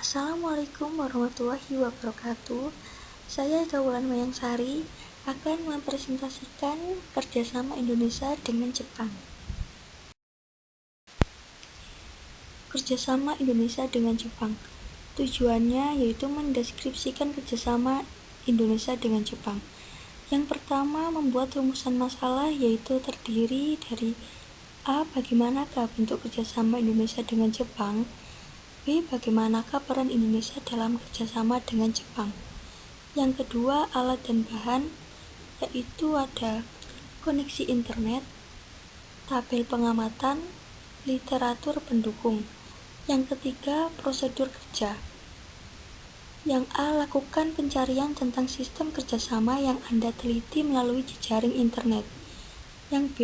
Assalamualaikum warahmatullahi wabarakatuh. Saya Gaulan Mayangsari akan mempresentasikan kerjasama Indonesia dengan Jepang. Kerjasama Indonesia dengan Jepang. Tujuannya yaitu mendeskripsikan kerjasama Indonesia dengan Jepang. Yang pertama, membuat rumusan masalah yaitu terdiri dari A. Bagaimanakah bentuk kerjasama Indonesia dengan Jepang? B. Bagaimanakah peran Indonesia dalam kerjasama dengan Jepang? Yang kedua, alat dan bahan, yaitu ada koneksi internet, tabel pengamatan, literatur pendukung. Yang ketiga, prosedur kerja. Yang A. Lakukan pencarian tentang sistem kerjasama yang Anda teliti melalui jejaring internet. Yang B.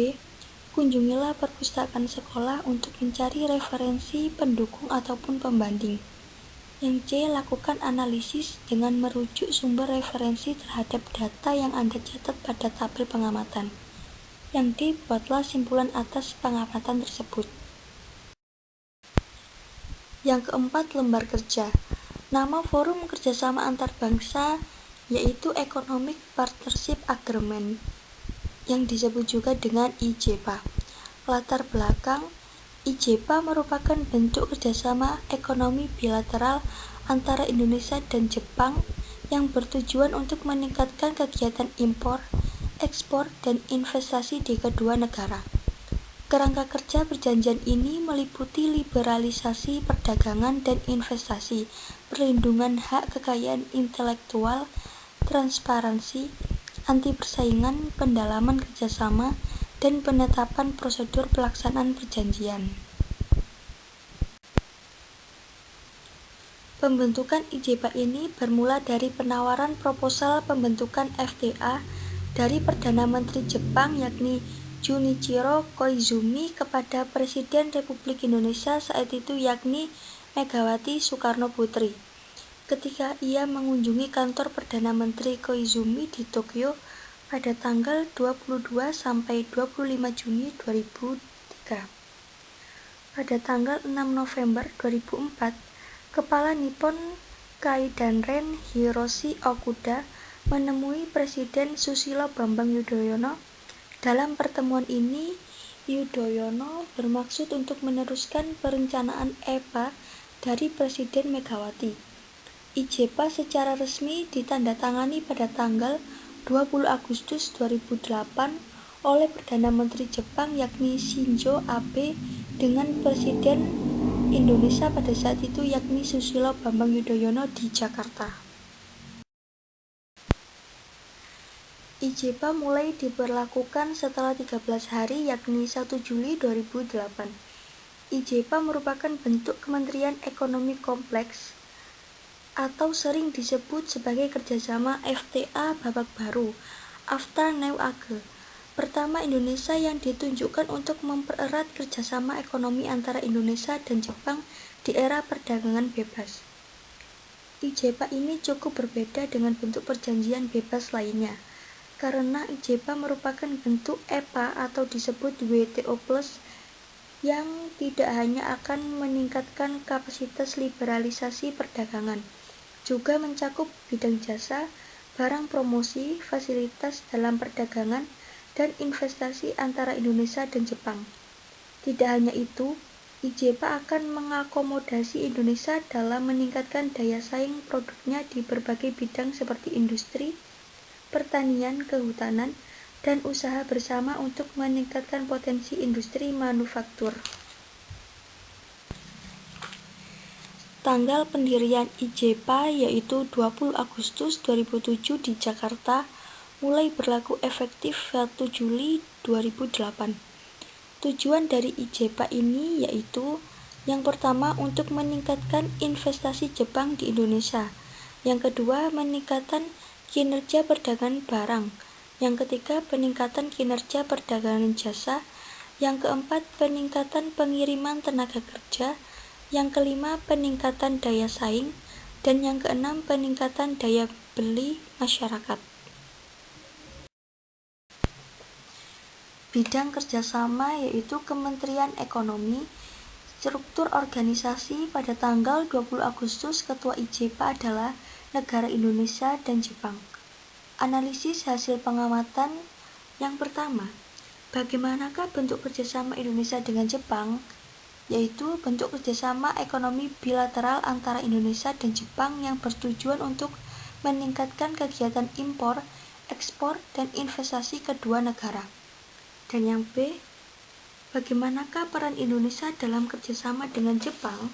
Kunjungilah perpustakaan sekolah untuk mencari referensi, pendukung, ataupun pembanding. Yang C. Lakukan analisis dengan merujuk sumber referensi terhadap data yang Anda catat pada tabel pengamatan. Yang D. Buatlah simpulan atas pengamatan tersebut. Yang keempat, lembar kerja. Nama forum kerjasama antar bangsa yaitu Economic Partnership Agreement, yang disebut juga dengan IJPA. Latar belakang, IJPA merupakan bentuk kerjasama ekonomi bilateral antara Indonesia dan Jepang yang bertujuan untuk meningkatkan kegiatan impor, ekspor, dan investasi di kedua negara. Kerangka kerja perjanjian ini meliputi liberalisasi perdagangan dan investasi, perlindungan hak kekayaan intelektual, transparansi, anti persaingan, pendalaman kerjasama, dan penetapan prosedur pelaksanaan perjanjian. Pembentukan IJPA ini bermula dari penawaran proposal pembentukan FTA dari Perdana Menteri Jepang yakni Junichiro Koizumi kepada Presiden Republik Indonesia saat itu yakni Megawati Soekarnoputri. Ketika ia mengunjungi kantor Perdana Menteri Koizumi di Tokyo pada tanggal 22 sampai 25 Juni 2003. Pada tanggal 6 November 2004, Kepala Nippon Kaidanren Hiroshi Okuda menemui Presiden Susilo Bambang Yudhoyono. Dalam pertemuan ini, Yudhoyono bermaksud untuk meneruskan perencanaan EPA dari Presiden Megawati. IJPA secara resmi ditandatangani pada tanggal 20 Agustus 2008 oleh Perdana Menteri Jepang yakni Shinzo Abe dengan Presiden Indonesia pada saat itu yakni Susilo Bambang Yudhoyono di Jakarta. IJPA mulai diberlakukan setelah 13 hari yakni 1 Juli 2008. IJPA merupakan bentuk Kementerian Ekonomi Kompleks atau sering disebut sebagai kerjasama FTA babak baru, After New Age. Pertama Indonesia yang ditunjukkan untuk mempererat kerjasama ekonomi antara Indonesia dan Jepang di era perdagangan bebas. IJPA ini cukup berbeda dengan bentuk perjanjian bebas lainnya, karena IJPA merupakan bentuk EPA atau disebut WTO Plus yang tidak hanya akan meningkatkan kapasitas liberalisasi perdagangan, juga mencakup bidang jasa, barang promosi, fasilitas dalam perdagangan, dan investasi antara Indonesia dan Jepang. Tidak hanya itu, IJPA akan mengakomodasi Indonesia dalam meningkatkan daya saing produknya di berbagai bidang seperti industri, pertanian, kehutanan, dan usaha bersama untuk meningkatkan potensi industri manufaktur. Tanggal pendirian IJPA yaitu 20 Agustus 2007 di Jakarta, mulai berlaku efektif 1 Juli 2008. Tujuan dari IJPA ini yaitu yang pertama untuk meningkatkan investasi Jepang di Indonesia, yang kedua meningkatkan kinerja perdagangan barang, yang ketiga peningkatan kinerja perdagangan jasa, yang keempat peningkatan pengiriman tenaga kerja, yang kelima peningkatan daya saing, dan yang keenam peningkatan daya beli masyarakat. Bidang kerjasama yaitu Kementerian Ekonomi, Struktur organisasi pada tanggal 20 Agustus Ketua IJPA adalah negara Indonesia dan Jepang. Analisis hasil pengamatan yang pertama, bagaimanakah bentuk kerjasama Indonesia dengan Jepang? Yaitu bentuk kerjasama ekonomi bilateral antara Indonesia dan Jepang yang bertujuan untuk meningkatkan kegiatan impor, ekspor, dan investasi kedua negara. Dan yang B, bagaimanakah peran Indonesia dalam kerjasama dengan Jepang?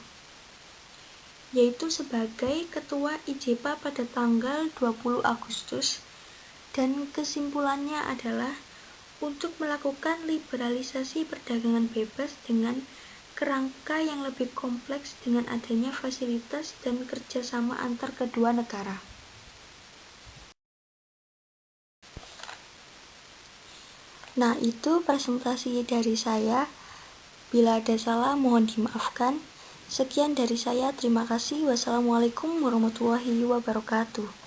Yaitu sebagai Ketua IJPA pada tanggal 20 Agustus, dan kesimpulannya adalah untuk melakukan liberalisasi perdagangan bebas dengan kerangka yang lebih kompleks dengan adanya fasilitas dan kerjasama antar kedua negara. Nah, itu presentasi dari saya. Bila ada salah, mohon dimaafkan. Sekian dari saya, terima kasih. Wassalamualaikum warahmatullahi wabarakatuh.